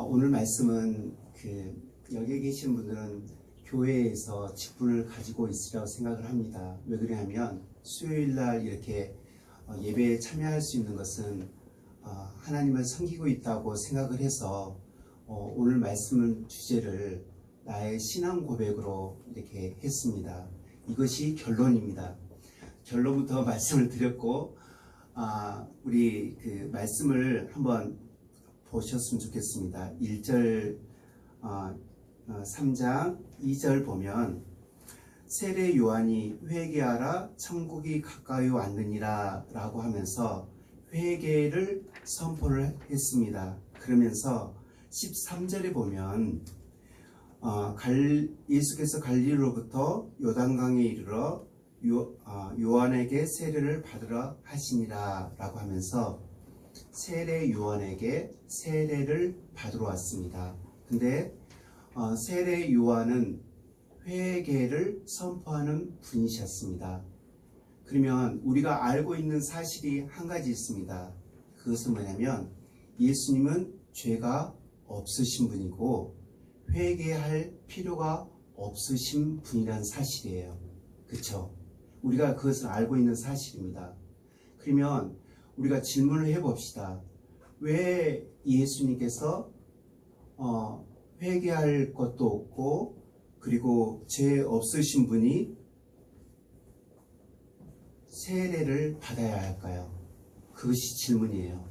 오늘 말씀은 여기 계신 분들은 교회에서 직분을 가지고 있으리라고 생각을 합니다. 왜 그러냐면 수요일 날 이렇게 예배에 참여할 수 있는 것은 하나님을 섬기고 있다고 생각을 해서 오늘 말씀 주제를 나의 신앙 고백으로 이렇게 했습니다. 이것이 결론입니다. 결론부터 말씀을 드렸고 우리 말씀을 한번 보셨으면 좋겠습니다. 1절 3장 2절 보면 세례 요한이 회개하라 천국이 가까이 왔느니라 라고 하면서 회개를 선포를 했습니다. 그러면서 13절에 보면 예수께서 갈릴리로부터 요단강에 이르러 요한에게 세례를 받으라 하시니라 라고 하면서 세례 요한에게 세례를 받으러 왔습니다. 근데 세례 요한은 회개를 선포하는 분이셨습니다. 그러면 우리가 알고 있는 사실이 한 가지 있습니다. 그것은 뭐냐면 예수님은 죄가 없으신 분이고 회개할 필요가 없으신 분이라는 사실이에요. 그렇죠? 우리가 그것을 알고 있는 사실입니다. 그러면 우리가 질문을 해봅시다. 왜 예수님께서 회개할 것도 없고 그리고 죄 없으신 분이 세례를 받아야 할까요? 그것이 질문이에요.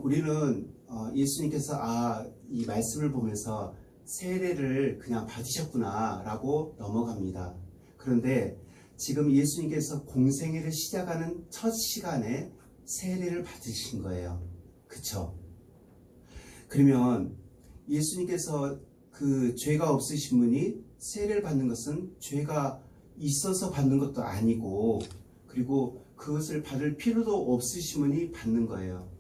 우리는 예수님께서 이 말씀을 보면서 세례를 그냥 받으셨구나 라고 넘어갑니다. 그런데 지금 예수님께서 공생애를 시작하는 첫 시간에 세례를 받으신 거예요. 그쵸? 그러면 예수님께서 죄가 없으신 분이 세례를 받는 것은 죄가 있어서 받는 것도 아니고 그리고 그것을 받을 필요도 없으신 분이 받는 거예요.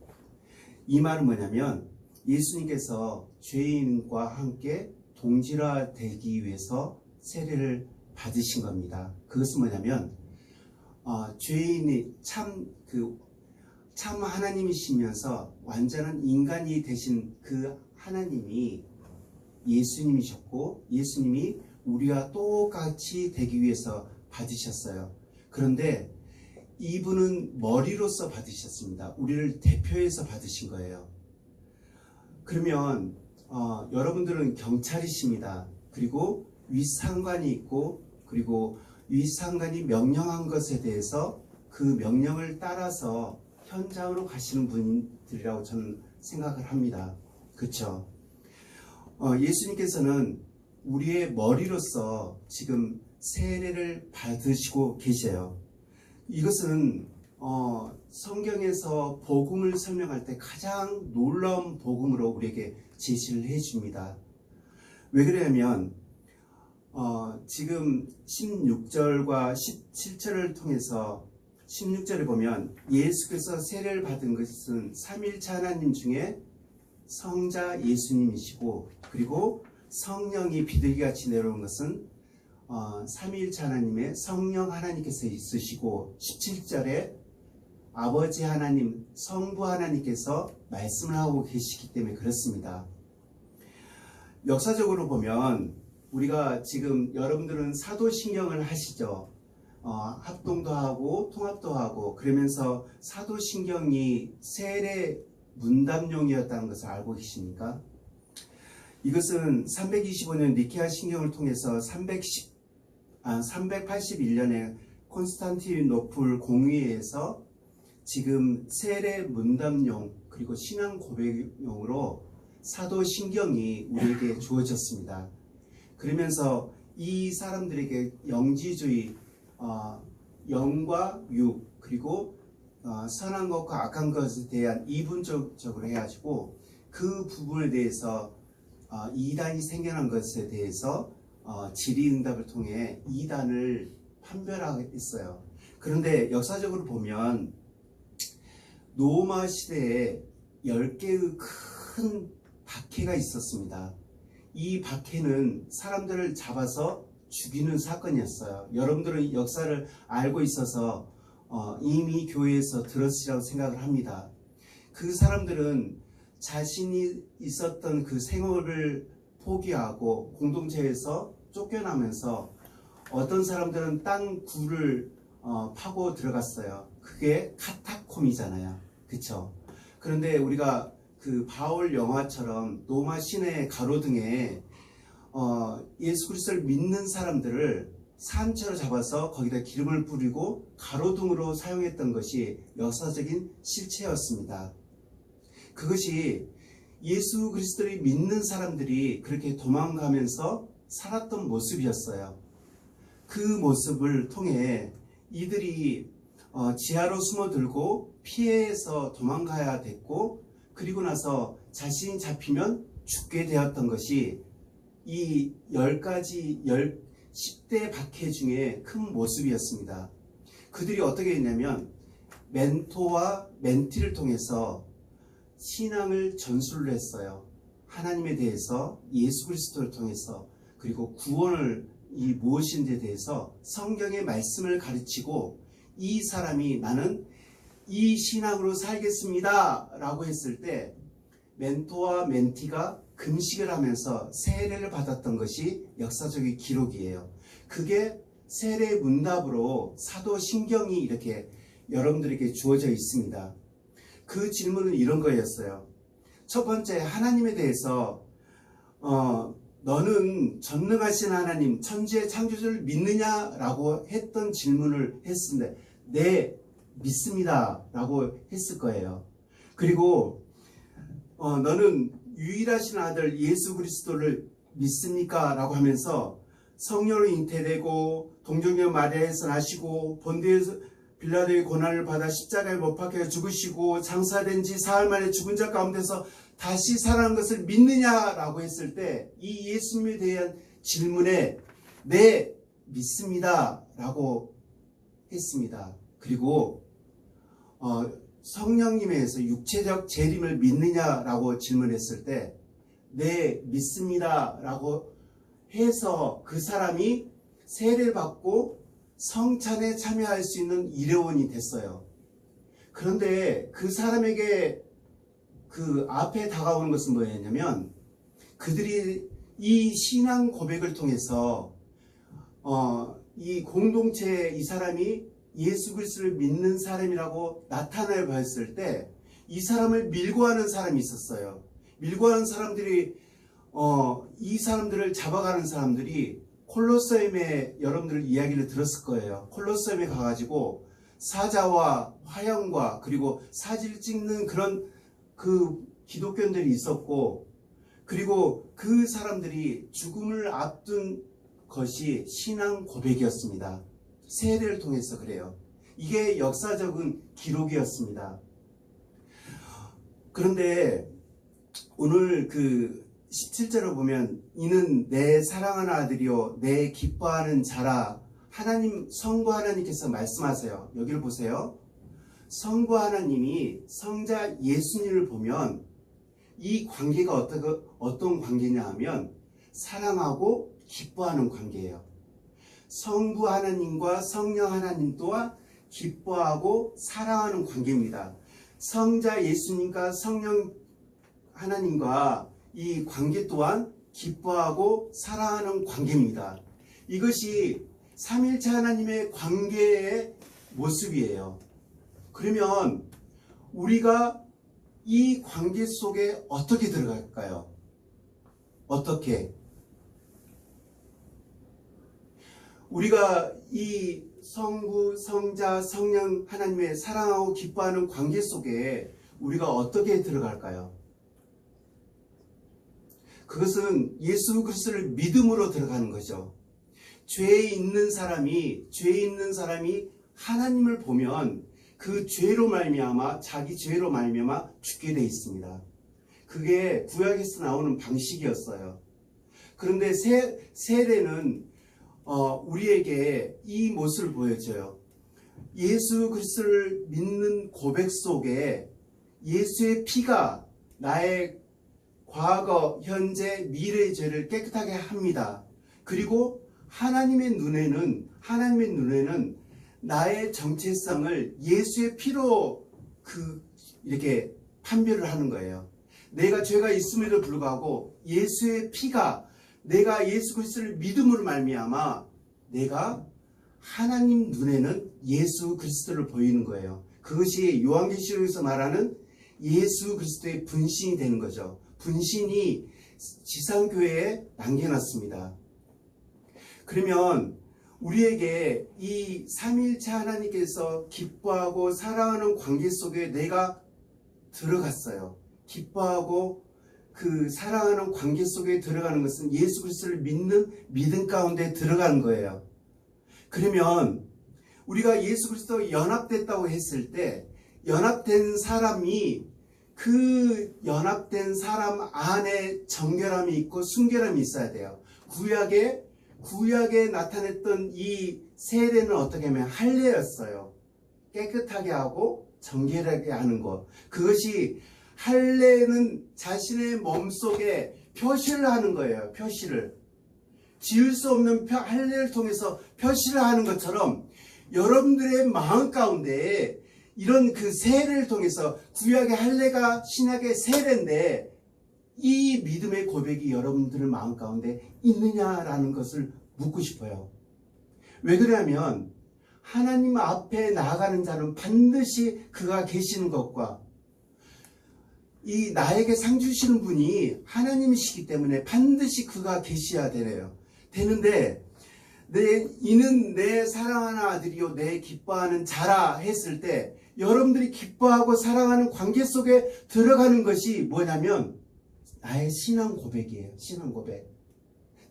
이 말은 뭐냐면 예수님께서 죄인과 함께 동질화되기 위해서 세례를 받으신 겁니다. 그것은 뭐냐면 죄인이 참 하나님이시면서 완전한 인간이 되신 그 하나님이 예수님이셨고 예수님이 우리와 똑같이 되기 위해서 받으셨어요. 그런데 이분은 머리로서 받으셨습니다. 우리를 대표해서 받으신 거예요. 그러면 여러분들은 경찰이십니다. 그리고 윗상관이 있고 그리고 윗상관이 명령한 것에 대해서 그 명령을 따라서 현장으로 가시는 분들이라고 저는 생각을 합니다. 그렇죠? 예수님께서는 우리의 머리로서 지금 세례를 받으시고 계셔요. 이것은 성경에서 복음을 설명할 때 가장 놀라운 복음으로 우리에게 제시를 해줍니다. 왜 그러냐면 지금 16절과 17절을 통해서 16절에 보면 예수께서 세례를 받은 것은 삼일체 하나님 중에 성자 예수님이시고 그리고 성령이 비둘기같이 내려온 것은 삼위일체 하나님의 성령 하나님께서 있으시고 17절에 아버지 하나님 성부 하나님께서 말씀을 하고 계시기 때문에 그렇습니다. 역사적으로 보면 우리가 지금 여러분들은 사도신경을 하시죠. 합동도 하고 통합도 하고 그러면서 사도신경이 세례 문답용이었다는 것을 알고 계십니까? 이것은 325년 니케아 신경을 통해서 381년에 콘스탄티노플 공의회에서 지금 세례 문답용 그리고 신앙 고백용으로 사도신경이 우리에게 주어졌습니다. 그러면서 이 사람들에게 영지주의, 영과 육 그리고 선한 것과 악한 것에 대한 이분적으로 해가지고 그 부분에 대해서 이단이 생겨난 것에 대해서 질의응답을 통해 이단을 판별하겠어요. 그런데 역사적으로 보면 로마 시대에 10개의 큰 박해가 있었습니다. 이 박해는 사람들을 잡아서 죽이는 사건이었어요. 여러분들은 역사를 알고 있어서 이미 교회에서 들었으리라고 생각을 합니다. 그 사람들은 자신이 있었던 그 생활을 포기하고 공동체에서 쫓겨나면서 어떤 사람들은 땅 굴을 파고 들어갔어요. 그게 카타콤이잖아요. 그쵸? 그런데 우리가 그 바울 영화처럼 로마 시내 가로등에 예수 그리스도를 믿는 사람들을 산채로 잡아서 거기다 기름을 뿌리고 가로등으로 사용했던 것이 역사적인 실체였습니다. 그것이 예수 그리스도를 믿는 사람들이 그렇게 도망가면서 살았던 모습이었어요. 그 모습을 통해 이들이 지하로 숨어들고 피해서 도망가야 됐고, 그리고 나서 자신이 잡히면 죽게 되었던 것이 이 10대 박해 중에 큰 모습이었습니다. 그들이 어떻게 했냐면 멘토와 멘티를 통해서 신앙을 전수를 했어요. 하나님에 대해서, 예수 그리스도를 통해서, 그리고 구원을 무엇인지에 대해서 성경의 말씀을 가르치고, 이 사람이 나는 이 신앙으로 살겠습니다 라고 했을 때 멘토와 멘티가 금식을 하면서 세례를 받았던 것이 역사적인 기록이에요. 그게 세례 문답으로 사도신경이 이렇게 여러분들에게 주어져 있습니다. 그 질문은 이런 거였어요. 첫 번째, 하나님에 대해서 너는 전능하신 하나님, 천지의 창조주를 믿느냐라고 했던 질문을 했는데 네, 믿습니다 라고 했을 거예요. 그리고 너는 유일하신 아들 예수 그리스도를 믿습니까? 라고 하면서 성령으로 잉태되고 동정녀 마리아에서 나시고 본디에서 빌라도의 고난을 받아 십자가에 못 박혀 죽으시고 장사된 지 사흘 만에 죽은 자 가운데서 다시 살아난 것을 믿느냐라고 했을 때 이 예수님에 대한 질문에 네, 믿습니다 라고 했습니다. 그리고 성령님에 의해서 육체적 재림을 믿느냐라고 질문했을 때 네, 믿습니다 라고 해서 그 사람이 세례를 받고 성찬에 참여할 수 있는 일회원이 됐어요. 그런데 그 사람에게 그 앞에 다가오는 것은 뭐였냐면 그들이 이 신앙 고백을 통해서 이 공동체에 이 사람이 예수 그리스도를 믿는 사람이라고 나타나려 봤을 때 이 사람을 밀고 하는 사람이 있었어요. 밀고 하는 사람들이 이 사람들을 잡아가는 사람들이 콜로세임의 여러분들 이야기를 들었을 거예요. 콜로세임에 가가지고 사자와 화형과 그리고 사진을 찍는 그런 그 기독교인들이 있었고, 그리고 그 사람들이 죽음을 앞둔 것이 신앙 고백이었습니다. 세례를 통해서 그래요. 이게 역사적인 기록이었습니다. 그런데 오늘 그 17절을 보면 이는 내 사랑하는 아들이요 내 기뻐하는 자라, 하나님 성부 하나님께서 말씀하세요. 여기를 보세요. 성부 하나님이 성자 예수님을 보면 이 관계가 어떤 관계냐 하면 사랑하고 기뻐하는 관계예요. 성부 하나님과 성령 하나님 또한 기뻐하고 사랑하는 관계입니다. 성자 예수님과 성령 하나님과 이 관계 또한 기뻐하고 사랑하는 관계입니다. 이것이 삼일체 하나님의 관계의 모습이에요. 그러면 우리가 이 관계 속에 어떻게 들어갈까요? 어떻게? 우리가 이 성부, 성자, 성령 하나님의 사랑하고 기뻐하는 관계 속에 우리가 어떻게 들어갈까요? 그것은 예수 그리스도를 믿음으로 들어가는 거죠. 죄에 있는 사람이 하나님을 보면 그 죄로 말미암아, 자기 죄로 말미암아 죽게 돼 있습니다. 그게 구약에서 나오는 방식이었어요. 그런데 세례는 우리에게 이 모습을 보여줘요. 예수 그리스도를 믿는 고백 속에 예수의 피가 나의 과거, 현재, 미래의 죄를 깨끗하게 합니다. 그리고 하나님의 눈에는 나의 정체성을 예수의 피로 이렇게 판별을 하는 거예요. 내가 죄가 있음에도 불구하고 예수의 피가 내가 예수 그리스도를 믿음으로 말미암아 내가 하나님 눈에는 예수 그리스도를 보이는 거예요. 그것이 요한계시록에서 말하는 예수 그리스도의 분신이 되는 거죠. 분신이 지상교회에 남겨놨습니다. 그러면 우리에게 이 삼위일체 하나님께서 기뻐하고 사랑하는 관계 속에 내가 들어갔어요. 기뻐하고 그 사랑하는 관계 속에 들어가는 것은 예수 그리스도를 믿는 믿음 가운데 들어가는 거예요. 그러면 우리가 예수 그리스도와 연합됐다고 했을 때 연합된 사람이 그 연합된 사람 안에 정결함이 있고 순결함이 있어야 돼요. 구약에 나타냈던 이 세례는 어떻게 하면 할례였어요. 깨끗하게 하고 정결하게 하는 것. 그것이 할례는 자신의 몸속에 표시를 하는 거예요. 표시를. 지을 수 없는 할례를 통해서 표시를 하는 것처럼 여러분들의 마음 가운데 이런 그 세례를 통해서 구약의 할례가 신약의 세례인데 이 믿음의 고백이 여러분들의 마음 가운데 있느냐라는 것을 묻고 싶어요. 왜 그러냐면 하나님 앞에 나아가는 자는 반드시 그가 계시는 것과 이 나에게 상 주시는 분이 하나님이시기 때문에 반드시 그가 계셔야 되는데 이는 내 사랑하는 아들이요 내 기뻐하는 자라 했을 때 여러분들이 기뻐하고 사랑하는 관계 속에 들어가는 것이 뭐냐면 나의 신앙 고백이에요. 신앙 고백.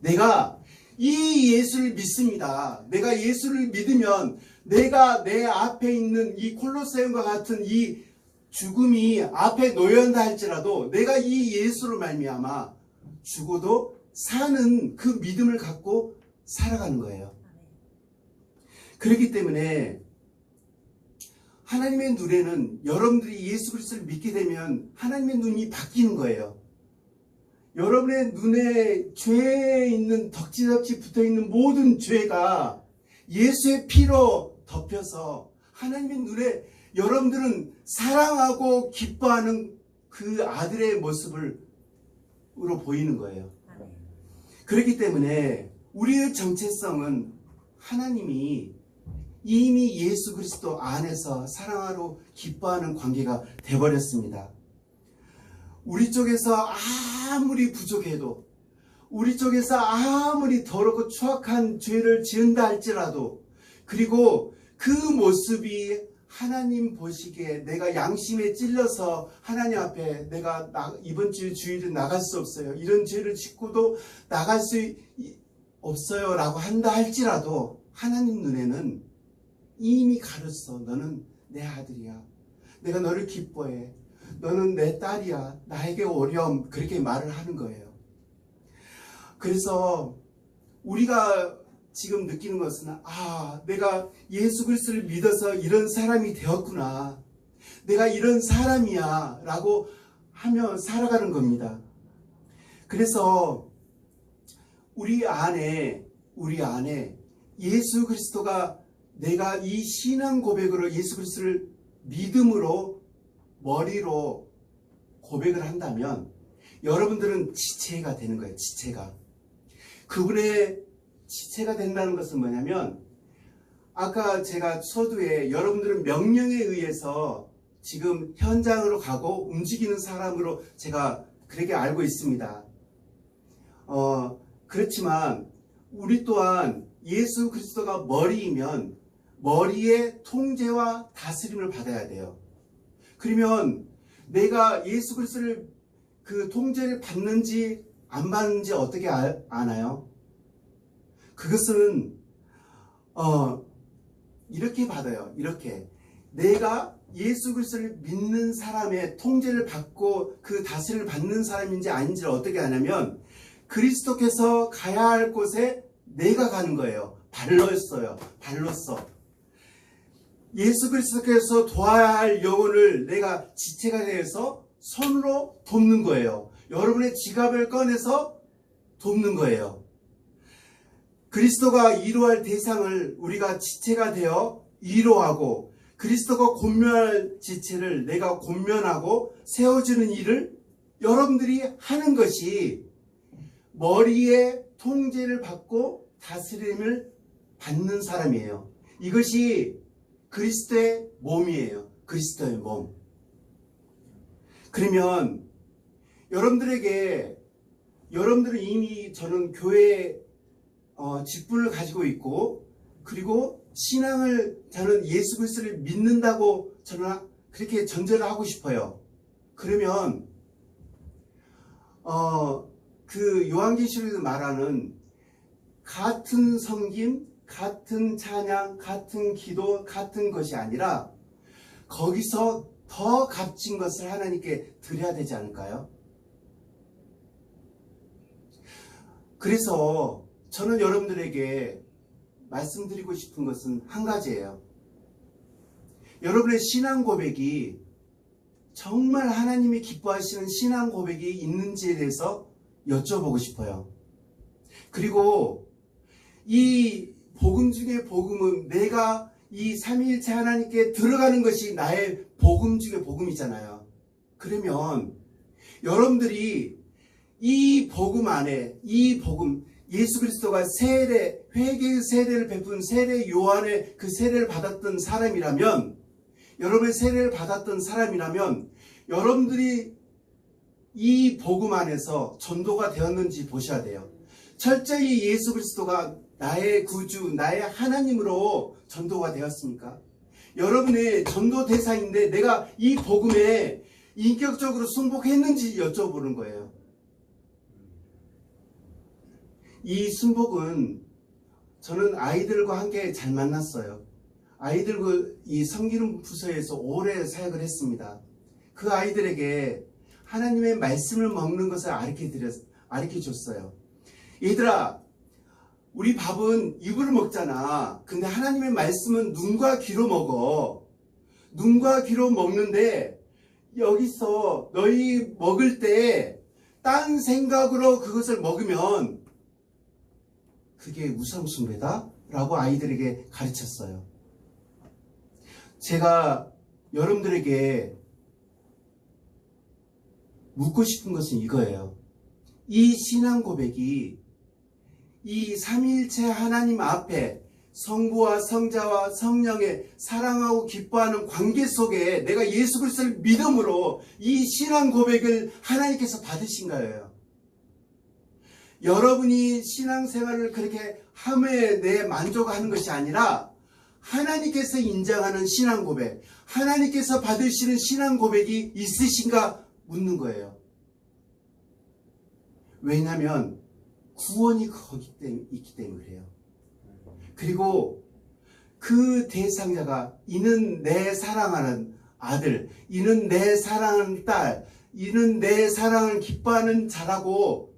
내가 이 예수를 믿습니다. 내가 예수를 믿으면 내가 내 앞에 있는 이 콜로세움과 같은 이 죽음이 앞에 놓여온다 할지라도 내가 이 예수를 말미암아 죽어도 사는 그 믿음을 갖고 살아가는 거예요. 그렇기 때문에 하나님의 눈에는 여러분들이 예수 그리스도를 믿게 되면 하나님의 눈이 바뀌는 거예요. 여러분의 눈에 죄에 있는 덕지덕지 붙어있는 모든 죄가 예수의 피로 덮여서 하나님의 눈에 여러분들은 사랑하고 기뻐하는 그 아들의 모습으로 보이는 거예요. 그렇기 때문에 우리의 정체성은 하나님이 이미 예수 그리스도 안에서 사랑하고 기뻐하는 관계가 되어버렸습니다. 우리 쪽에서 아무리 부족해도 우리 쪽에서 아무리 더럽고 추악한 죄를 지은다 할지라도 그리고 그 모습이 하나님 보시기에 내가 양심에 찔려서 하나님 앞에 내가 이번 주일은 나갈 수 없어요. 이런 죄를 짓고도 나갈 수 없어요 라고 한다 할지라도 하나님 눈에는 이미 가렸어. 너는 내 아들이야. 내가 너를 기뻐해. 너는 내 딸이야. 나에게 오렴. 그렇게 말을 하는 거예요. 그래서 우리가 지금 느끼는 것은 내가 예수 그리스도를 믿어서 이런 사람이 되었구나. 내가 이런 사람이야 라고 하며 살아가는 겁니다. 그래서 우리 안에 예수 그리스도가 내가 이 신앙 고백으로 예수 그리스도를 믿음으로 머리로 고백을 한다면 여러분들은 지체가 되는 거예요. 지체가. 그분의 지체가 된다는 것은 뭐냐면 아까 제가 서두에 여러분들은 명령에 의해서 지금 현장으로 가고 움직이는 사람으로 제가 그렇게 알고 있습니다. 그렇지만 우리 또한 예수 그리스도가 머리이면 머리의 통제와 다스림을 받아야 돼요. 그러면 내가 예수 그리스도를 그 통제를 받는지 안 받는지 어떻게 아나요? 그것은 이렇게 받아요. 이렇게 내가 예수 그리스도를 믿는 사람의 통제를 받고 그 다스림을 받는 사람인지 아닌지를 어떻게 아냐면 그리스도께서 가야 할 곳에 내가 가는 거예요. 발로써 예수 그리스도께서 도와야 할 영혼을 내가 지체가 되어서 손으로 돕는 거예요. 여러분의 지갑을 꺼내서 돕는 거예요. 그리스도가 이루할 대상을 우리가 지체가 되어 이루하고 그리스도가 권면할 지체를 내가 권면하고 세워주는 일을 여러분들이 하는 것이 머리에 통제를 받고 다스림을 받는 사람이에요. 이것이 그리스도의 몸이에요. 그리스도의 몸. 그러면 여러분들은 이미 저는 교회 직분을 가지고 있고, 그리고 신앙을 저는 예수 그리스도를 믿는다고 저는 그렇게 전제를 하고 싶어요. 그러면 그 요한계시록에서 말하는 같은 섬김, 같은 찬양, 같은 기도, 같은 것이 아니라 거기서 더 값진 것을 하나님께 드려야 되지 않을까요? 그래서 저는 여러분들에게 말씀드리고 싶은 것은 한 가지예요. 여러분의 신앙 고백이 정말 하나님이 기뻐하시는 신앙 고백이 있는지에 대해서 여쭤보고 싶어요. 그리고 이 복음 중에 복음은 내가 이 삼위일체 하나님께 들어가는 것이 나의 복음 중에 복음이잖아요. 그러면 여러분들이 이 복음 안에, 이 복음, 예수 그리스도가 세례, 회개의 세례를 베푼 세례 요한의 그 세례를 받았던 사람이라면, 여러분의 세례를 받았던 사람이라면 여러분들이 이 복음 안에서 전도가 되었는지 보셔야 돼요. 철저히 예수 그리스도가 나의 구주, 나의 하나님으로 전도가 되었습니까? 여러분의 전도 대상인데 내가 이 복음에 인격적으로 순복했는지 여쭤보는 거예요. 이 순복은 저는 아이들과 함께 잘 만났어요. 아이들과 이 섬기는 부서에서 오래 사역을 했습니다. 그 아이들에게 하나님의 말씀을 먹는 것을 가르쳐 줬어요. 얘들아, 우리 밥은 입으로 먹잖아. 근데 하나님의 말씀은 눈과 귀로 먹어. 눈과 귀로 먹는데 여기서 너희 먹을 때 딴 생각으로 그것을 먹으면 그게 우상숭배다? 라고 아이들에게 가르쳤어요. 제가 여러분들에게 묻고 싶은 것은 이거예요. 이 신앙 고백이 이 삼위일체 하나님 앞에 성부와 성자와 성령의 사랑하고 기뻐하는 관계 속에 내가 예수 그리스도를 믿음으로 이 신앙 고백을 하나님께서 받으신 거예요. 여러분이 신앙생활을 그렇게 함에 내 만족하는 것이 아니라 하나님께서 인정하는 신앙 고백, 하나님께서 받으시는 신앙 고백이 있으신가 묻는 거예요. 왜냐하면 구원이 거기 있기 때문에 그래요. 그리고 그 대상자가 이는 내 사랑하는 아들, 이는 내 사랑하는 딸, 이는 내 사랑을 기뻐하는 자라고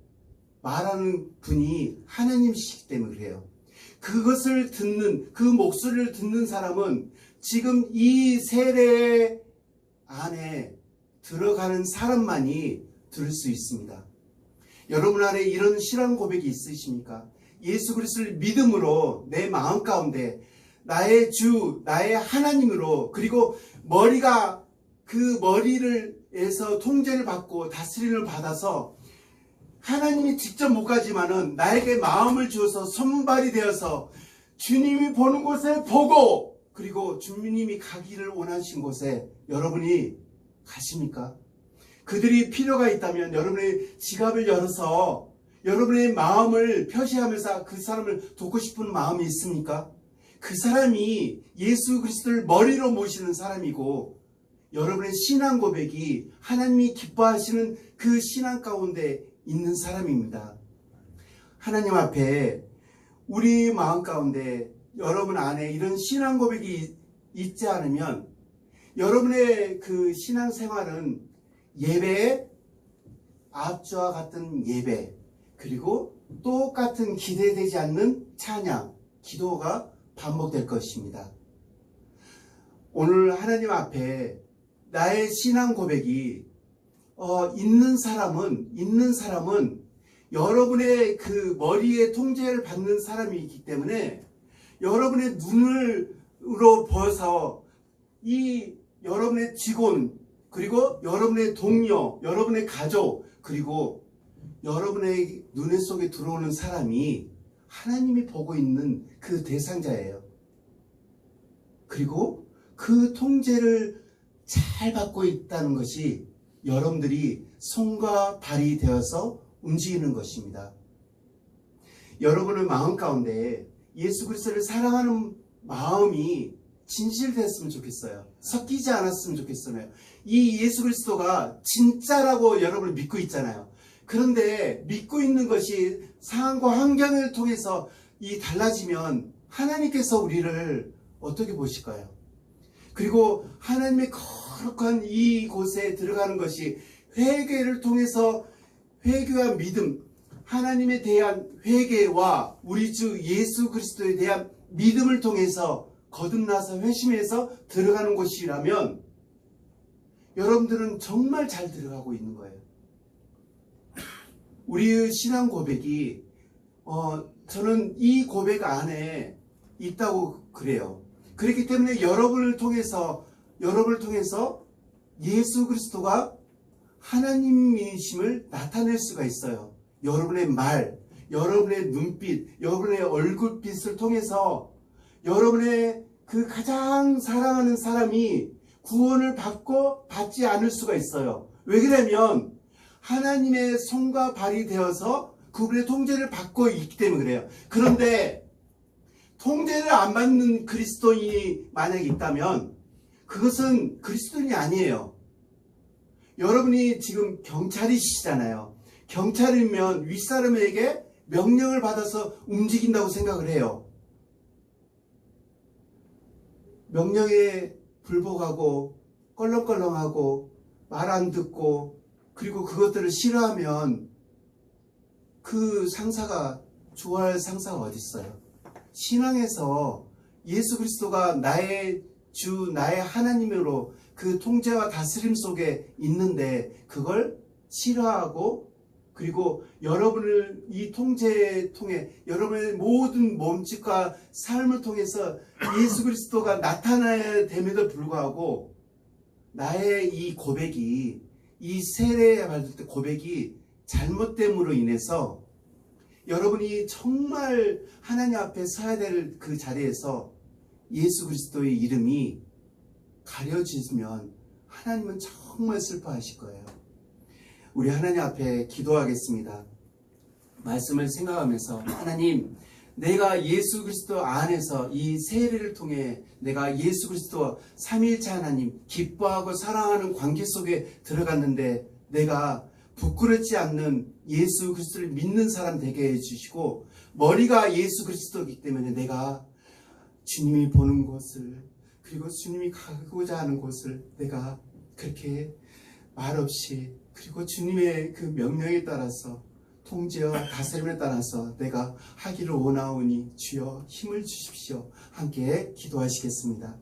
말하는 분이 하나님이시기 때문에 그래요. 그것을 듣는, 그 목소리를 듣는 사람은 지금 이 세례 안에 들어가는 사람만이 들을 수 있습니다. 여러분 안에 이런 신앙 고백이 있으십니까? 예수 그리스도를 믿음으로 내 마음 가운데 나의 주, 나의 하나님으로, 그리고 머리가 그 머리를에서 통제를 받고 다스림을 받아서 하나님이 직접 못 가지만은 나에게 마음을 주어서 손발이 되어서 주님이 보는 곳에 보고, 그리고 주님이 가기를 원하신 곳에 여러분이 가십니까? 그들이 필요가 있다면 여러분의 지갑을 열어서 여러분의 마음을 표시하면서 그 사람을 돕고 싶은 마음이 있습니까? 그 사람이 예수 그리스도를 머리로 모시는 사람이고, 여러분의 신앙 고백이 하나님이 기뻐하시는 그 신앙 가운데 있는 사람입니다. 하나님 앞에 우리 마음 가운데 여러분 안에 이런 신앙 고백이 있지 않으면 여러분의 그 신앙 생활은 예배에 앞주와 같은 예배, 그리고 똑같은 기대되지 않는 찬양, 기도가 반복될 것입니다. 오늘 하나님 앞에 나의 신앙 고백이 있는 사람은 여러분의 그 머리에 통제를 받는 사람이기 때문에 여러분의 눈으로 보여서 이 여러분의 직원, 그리고 여러분의 동료, 여러분의 가족, 그리고 여러분의 눈에 속에 들어오는 사람이 하나님이 보고 있는 그 대상자예요. 그리고 그 통제를 잘 받고 있다는 것이 여러분들이 손과 발이 되어서 움직이는 것입니다. 여러분의 마음 가운데 예수 그리스도를 사랑하는 마음이 진실됐으면 좋겠어요. 섞이지 않았으면 좋겠어요. 이 예수 그리스도가 진짜라고 여러분을 믿고 있잖아요. 그런데 믿고 있는 것이 상황과 환경을 통해서 달라지면 하나님께서 우리를 어떻게 보실까요? 그리고 하나님의 거룩한 이곳에 들어가는 것이 회개를 통해서 회개와 믿음, 하나님에 대한 회개와 우리 주 예수 그리스도에 대한 믿음을 통해서 거듭나서 회심해서 들어가는 곳이라면 여러분들은 정말 잘 들어가고 있는 거예요. 우리의 신앙 고백이 저는 이 고백 안에 있다고 그래요. 그렇기 때문에 여러분을 통해서 예수 그리스도가 하나님이심을 나타낼 수가 있어요. 여러분의 말, 여러분의 눈빛, 여러분의 얼굴빛을 통해서 여러분의 그 가장 사랑하는 사람이 구원을 받지 않을 수가 있어요. 왜 그러냐면 하나님의 손과 발이 되어서 그분의 통제를 받고 있기 때문에 그래요. 그런데 통제를 안 받는 그리스도인이 만약에 있다면 그것은 그리스도인이 아니에요. 여러분이 지금 경찰이시잖아요. 경찰이면 윗사람에게 명령을 받아서 움직인다고 생각을 해요. 명령에 불복하고 껄렁껄렁하고 말 안 듣고 그리고 그것들을 싫어하면 그 상사가 좋아할 상사가 어디 있어요? 신앙에서 예수 그리스도가 나의 주, 나의 하나님으로 그 통제와 다스림 속에 있는데 그걸 싫어하고 그리고 여러분을 이 통제에 통해 여러분의 모든 몸짓과 삶을 통해서 예수 그리스도가 나타나야 됨에도 불구하고 나의 이 고백이 이 세례에 받을 때 고백이 잘못됨으로 인해서 여러분이 정말 하나님 앞에 서야 될 그 자리에서 예수 그리스도의 이름이 가려지면 하나님은 정말 슬퍼하실 거예요. 우리 하나님 앞에 기도하겠습니다. 말씀을 생각하면서 하나님, 내가 예수 그리스도 안에서 이 세례를 통해 내가 예수 그리스도 삼위일체 하나님 기뻐하고 사랑하는 관계 속에 들어갔는데 내가 부끄럽지 않는 예수 그리스도를 믿는 사람 되게 해주시고 머리가 예수 그리스도이기 때문에 내가 주님이 보는 곳을 그리고 주님이 가고자 하는 곳을 내가 그렇게 말없이 그리고 주님의 그 명령에 따라서 통제와 다스림에 따라서 내가 하기를 원하오니 주여 힘을 주십시오. 함께 기도하시겠습니다.